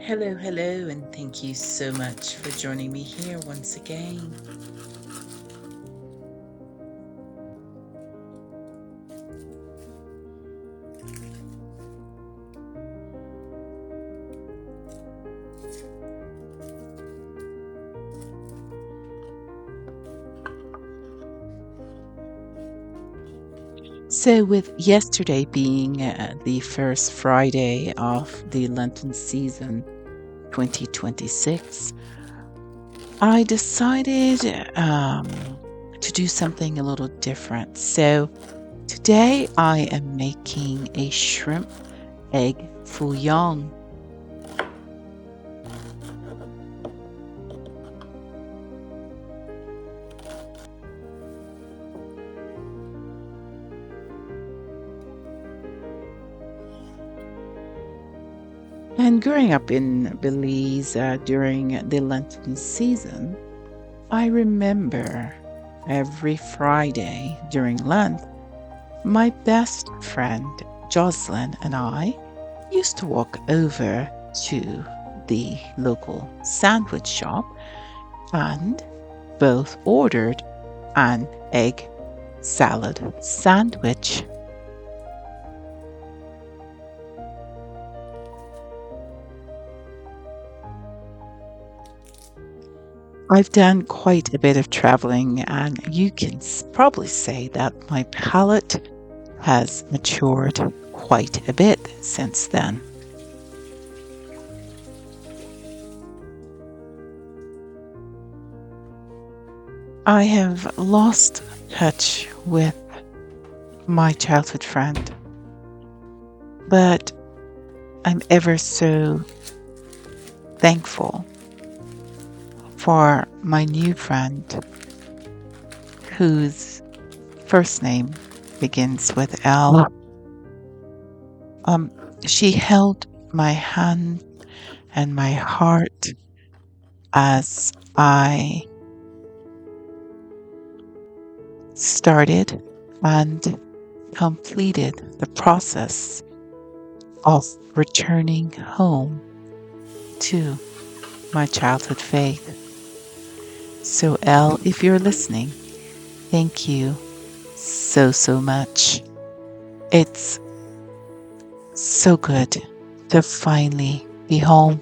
Hello, hello, and thank you so much for joining me here once again. So, with yesterday being the first Friday of the Lenten season 2026, I decided to do something a little different. So, today I am making a shrimp egg fouillon. And growing up in Belize during the Lenten season, I remember every Friday during Lent, my best friend Jocelyn and I used to walk over to the local sandwich shop and both ordered an egg salad sandwich. I've done quite a bit of traveling, and you can probably say that my palate has matured quite a bit since then. I have lost touch with my childhood friend, but I'm ever so thankful for my new friend whose first name begins with L. Um, she held my hand and my heart as I started and completed the process of returning home to my childhood faith. So, Elle, if you're listening, thank you so much. It's so good to finally be home.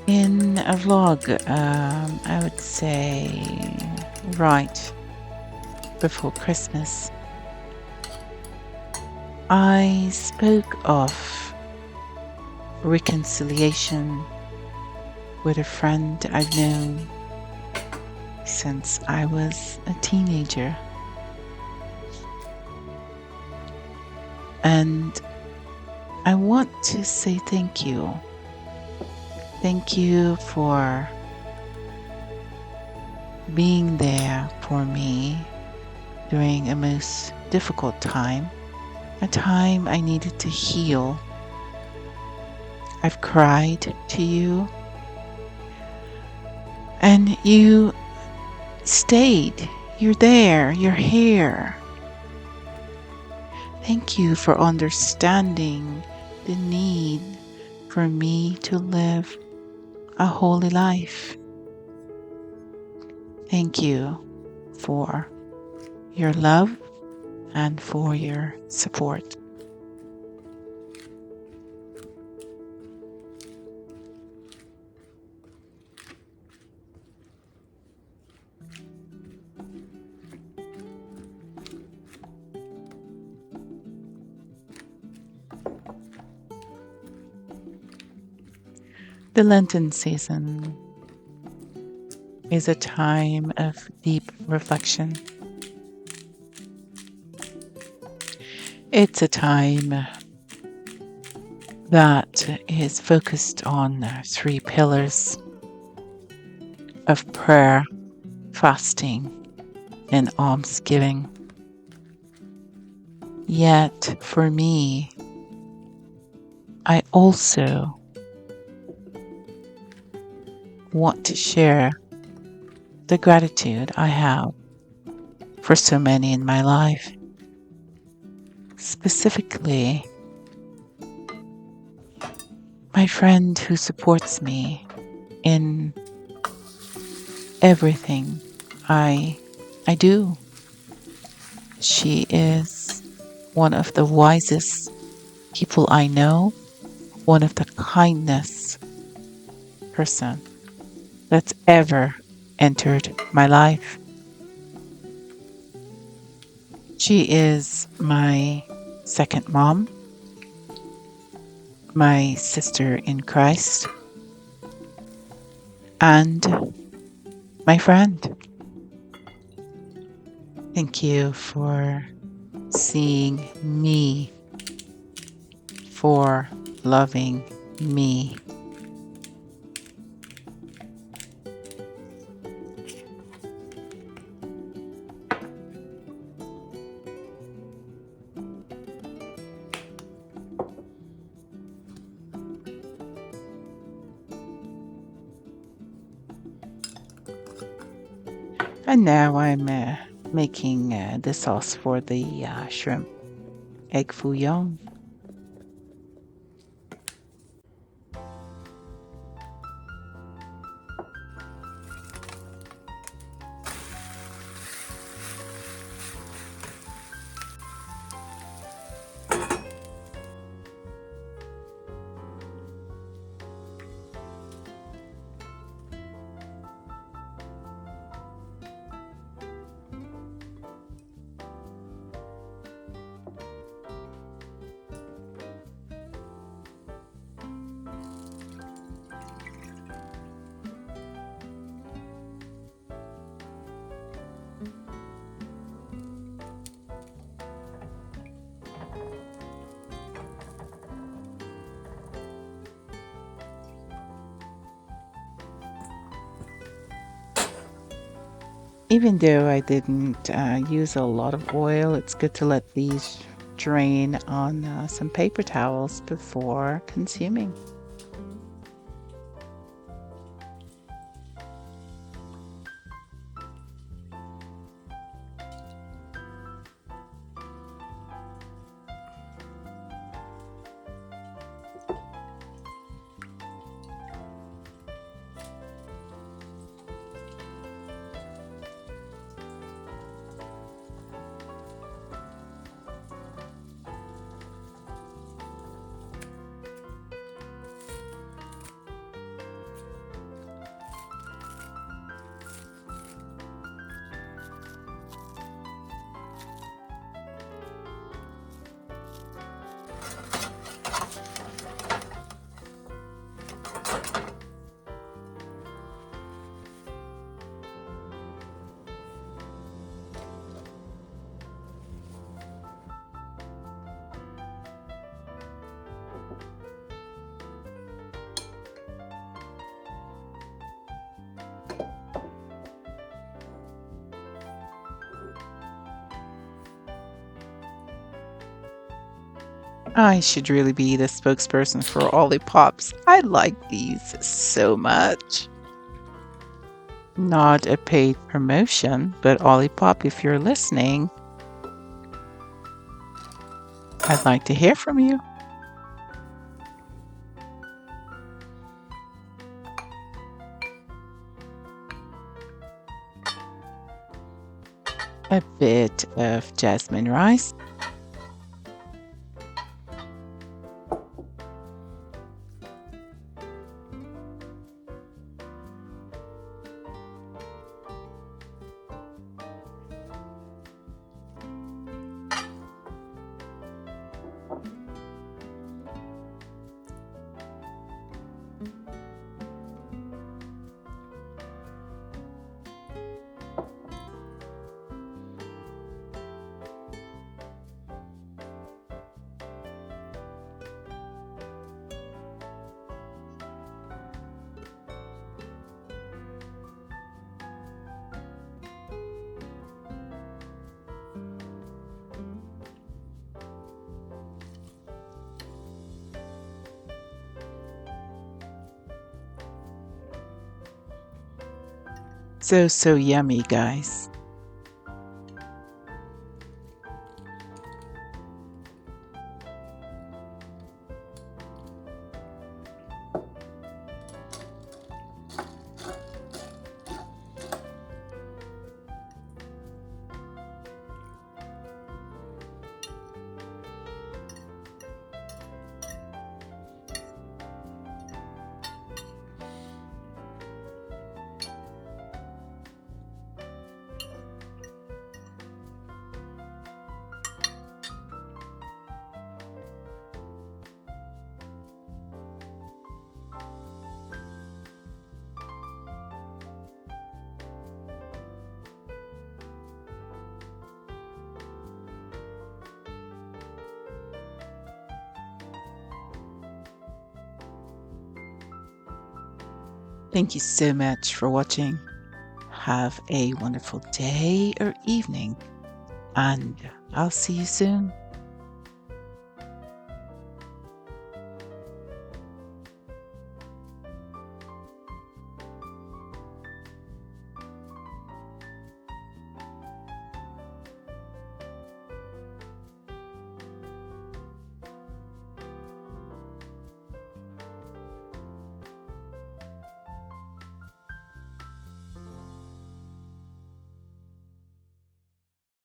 In a vlog, I would say right before Christmas, I spoke of reconciliation with a friend I've known since I was a teenager. And I want to say thank you. Thank you for being there for me during a most difficult time, a time I needed to heal. I've cried to you, and you stayed. You're there. You're here. Thank you for understanding the need for me to live a holy life. Thank you for your love and for your support. The Lenten season is a time of deep reflection. It's a time that is focused on three pillars of prayer, fasting, and almsgiving. Yet, for me, I also want to share the gratitude I have for so many in my life, specifically my friend who supports me in everything I I do. She is one of the wisest people I know, one of the kindest person that's ever entered my life. She is my second mom, my sister in Christ, and my friend. Thank you for seeing me, for loving me. And now I'm making the sauce for the shrimp egg fouillon. Even though I didn't use a lot of oil, it's good to let these drain on some paper towels before consuming. I should really be the spokesperson for Ollipops. I like these so much. Not a paid promotion, but Olipop, if you're listening, I'd like to hear from you. A bit of jasmine rice. So, so yummy, guys. Thank you so much for watching. Have a wonderful day or evening, and I'll see you soon.